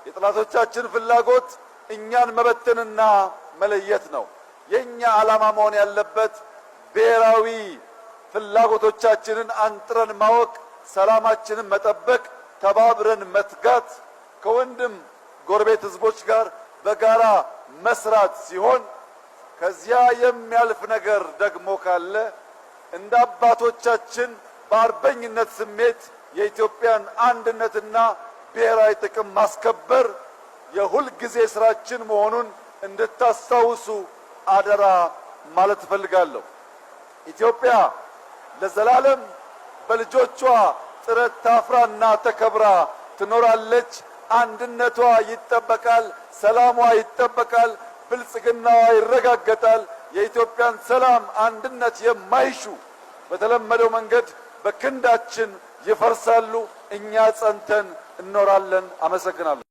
የጠላቶቻችን ፍላጎት እኛን መበተንና መለየት ነው። የኛ ዓላማ መሆን ያለበት ብሔራዊ ፍላጎቶቻችንን አንጥረን ማወቅ፣ ሰላማችንን መጠበቅ፣ ተባብረን መትጋት፣ ከወንድም ጎረቤት ህዝቦች ጋር በጋራ መስራት ሲሆን ከዚያ የሚያልፍ ነገር ደግሞ ካለ እንደ አባቶቻችን በአርበኝነት ስሜት የኢትዮጵያን አንድነትና ብሔራዊ ጥቅም ማስከበር የሁል ጊዜ ስራችን መሆኑን እንድታስታውሱ አደራ ማለት እፈልጋለሁ። ኢትዮጵያ ለዘላለም በልጆቿ ጥረት ታፍራና ተከብራ ትኖራለች። አንድነቷ ይጠበቃል፣ ሰላሟ ይጠበቃል፣ ብልጽግናዋ ይረጋገጣል። የኢትዮጵያን ሰላም አንድነት የማይሹ በተለመደው መንገድ በክንዳችን ይፈርሳሉ። እኛ ጸንተን እንኖራለን። አመሰግናለሁ።